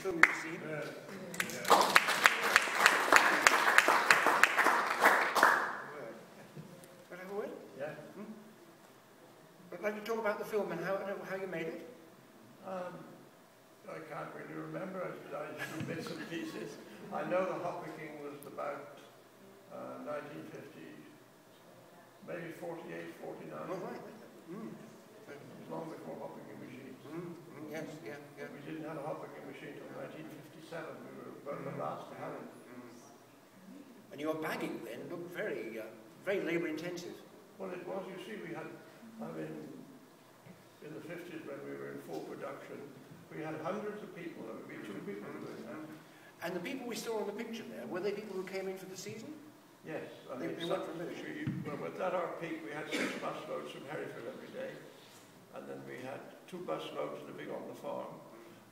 film you've seen. Yeah. I'd like to talk about the film and how you made it. I can't really remember. I do bits and pieces. I know the hop picking was about 1950, maybe 48, 49. Oh, right. It was long before hop picking machines. Yes, yeah. We didn't have a hop picking machine until 1957. We were about the last to have it. And your bagging then looked very labour intensive. Well, it was. You see, we had, in the 50s when we were in full production, we had hundreds of people. There would be 2 people doing that. And the people we saw in the picture there, were they people who came in for the season? Yes. They went for a minute. Well, at our peak, we had 6 bus loads from Hereford every day. And then we had 2 bus loads living on the farm.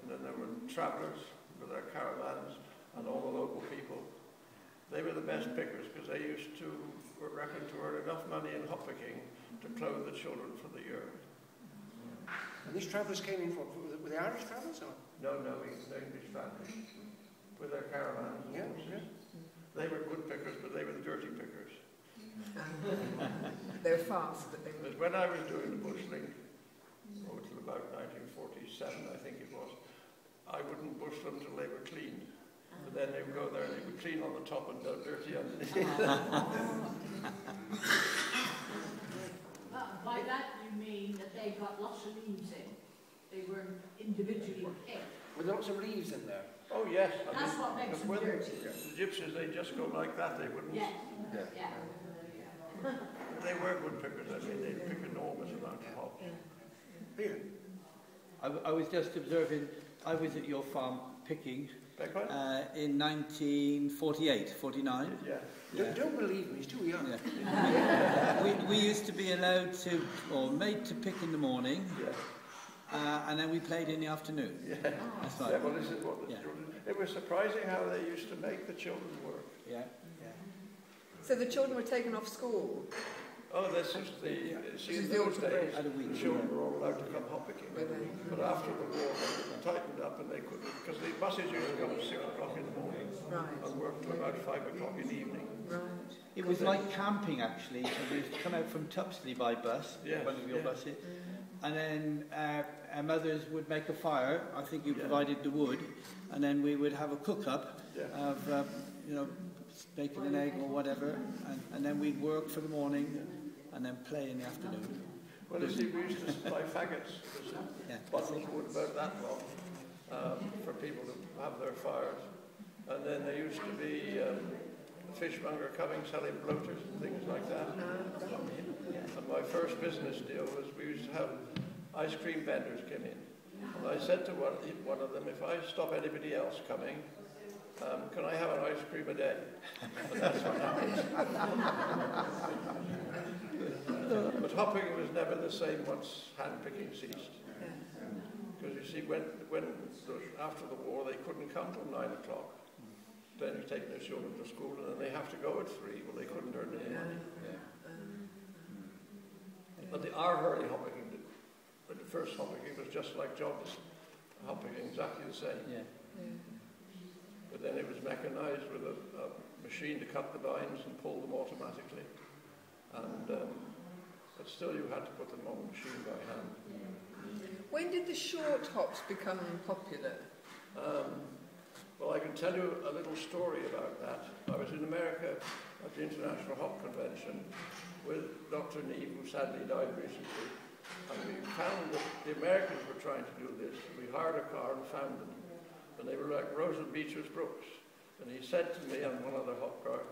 And then there were travellers with their caravans and all the local people. They were the best pickers because they used to reckon to earn enough money in hop picking to clothe the children for the year. And these travellers came in were they Irish travellers? Or? No, English families with their caravans and horses. They were good pickers, but they were the dirty pickers. They're fast, but they were... But when I was doing the bushling, until about 1947, I think it was, I wouldn't bush them till they were clean. But then they would go there and they would clean on the top and dirty underneath. By that you mean that they got lots of leaves in. They weren't individually picked. Were there lots of leaves in there? Oh yes. That's what makes them dirty. The gypsies, they just go like that. They wouldn't. Yeah. They were good pickers. I mean, they'd pick enormous amounts of hops. Peter? I was just observing. I was at your farm picking. In 1948, 49. Yeah. Don't believe me, he's too young. Yeah. we used to be allowed to, or made to pick in the morning, and then we played in the afternoon. Yeah. That's right. Yeah, well, this is what the children... It was surprising how they used to make the children work. Yeah. So the children were taken off school? Oh, this is in those days, the children were all allowed to come hop picking. But after the war, they tightened up and they couldn't, because the buses used to come at 6 o'clock in the morning and work till about 5 o'clock in the evening. It was like camping, actually. So we used to come out from Tupsley by bus, one of your buses, and then our mothers would make a fire. I think you provided the wood, and then we would have a cook-up of, bacon and egg or whatever, and then we'd work for the morning and then play in the afternoon. Well, you see, we used to supply faggots, bottles of wood about that long, for people to have their fires. And then there used to be a fishmonger coming selling bloaters and things like that. And my first business deal was we used to have ice cream vendors come in. And I said to one of them, if I stop anybody else coming, can I have an ice cream a day? And that's what happened. But hopping was never the same once hand-picking ceased. Because you see, when after the war, they couldn't come till 9 o'clock. Then you're taking their children to school, and then they have to go at 3. Well, they couldn't earn any money. But our early hopping, the first hopping, was just like John's hopping, exactly the same. But then it was mechanized with a machine to cut the vines and pull them automatically. And but still you had to put them on the machine by hand. When did the short hops become popular? Well, I can tell you a little story about that. I was in America at the International Hop Convention with Dr. Neve, who sadly died recently. And we found that the Americans were trying to do this. We hired a car and found them. And they were like Rosa Beecher's Brooks. And he said to me on one of the hop cars,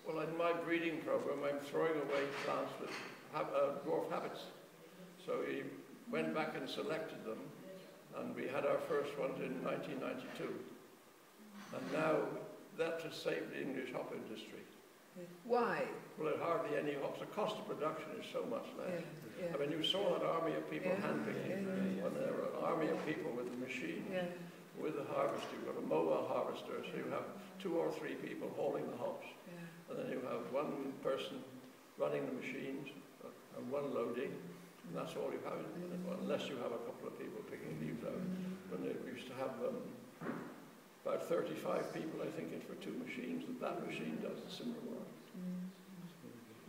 well, in my breeding program, I'm throwing away plants with dwarf habits. So he went back and selected them, and we had our first ones in 1992. And now that has saved the English hop industry. Why? Well, there are hardly any hops. The cost of production is so much less. I mean, you saw that army of people hand-picking, when there were an army of people with the machine. With the harvester, you've got a mobile harvester, so you have 2 or 3 people hauling the hops, and then you have 1 person running the machines and 1 loading, and that's all you have, unless you have a couple of people picking leaves out. When they used to have 35 people, I think, in for 2 machines, and that machine does the similar work.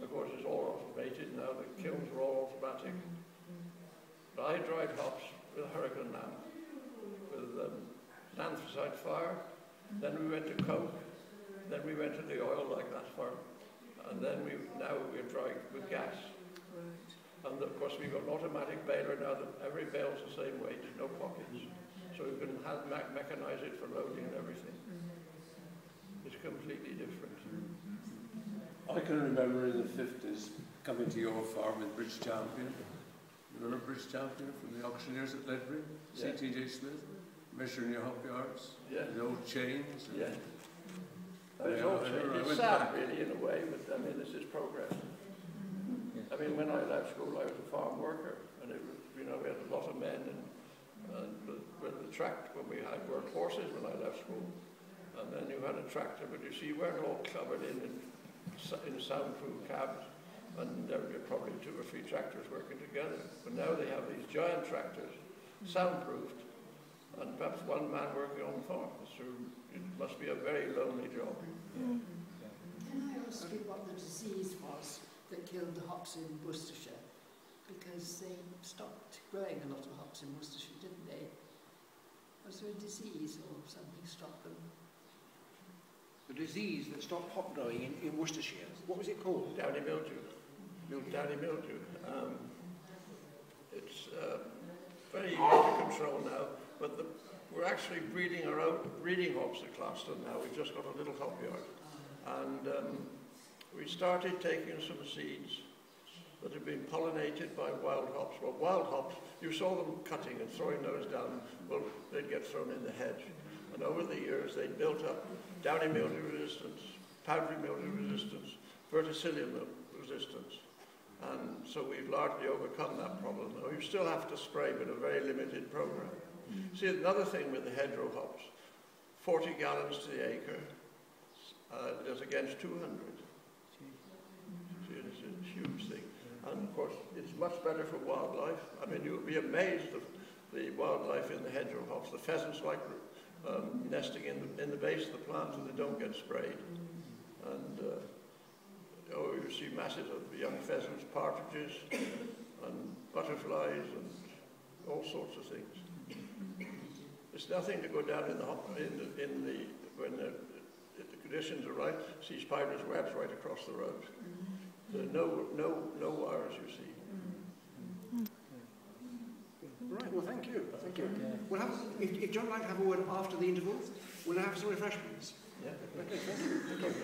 Of course, it's all automated now. The kilns are all automatic. But I dried hops with a hurricane lamp, with an anthracite fire. Then we went to coke. Then we went to the oil like that farm. And then now we're drying with gas. And of course we've got an automatic baler now that every bale's the same weight, no pockets. So you can mechanize it for loading and everything. It's completely different. I can remember in the 50s coming to your farm with British Champion. You remember British Champion from the auctioneers at Ledbury? Yeah. CTJ Smith, measuring your hop yards, Yeah. the old chains. Yeah. It's sad really in a way, but I mean this is progress. I mean when I left school I was a farm worker, and it was, you know, we had a lot of men, and with the tractor, when we had worked horses when I left school, and then you had a tractor, but you see you weren't all covered in soundproof cabs, and there would be probably 2 or 3 tractors working together. But now they have these giant tractors, soundproofed, and perhaps 1 man working on the farm. So it must be a very lonely job. Can I ask you what the disease was that killed the hops in Worcestershire? Because they stopped growing a lot of hops in Worcestershire, didn't they? Was there a disease or something stopped them? The disease that stopped hop growing in Worcestershire, what was it called? Downy mildew. Downy mildew. It's very easy to control now, but we're actually breeding our own breeding hops at Claston now. We've just got a little hop yard. And we started taking some seeds that had been pollinated by wild hops. Well, wild hops, you saw them cutting and throwing those down, well, they'd get thrown in the hedge. And over the years, they built up downy mildew resistance, powdery mildew resistance, verticillium resistance. And so we've largely overcome that problem. Now, you still have to spray, but a very limited program. See, another thing with the hedgerow hops, 40 gallons to the acre is against 200. See, it's a huge thing. And of course, it's much better for wildlife. I mean, you'll be amazed at the wildlife in the hedgerow hops. The pheasants like nesting in the base of the plant so they don't get sprayed. And you see masses of young pheasants, partridges, and butterflies, and all sorts of things. There's nothing to go down in the when the conditions are right. See spiders' webs right across the road. There are no wires, you see. Right. Well, thank you. Thank you. We'll have, if John would like to have a word after the interval, we'll have some refreshments. Yeah. Okay. Thank you. Thank you.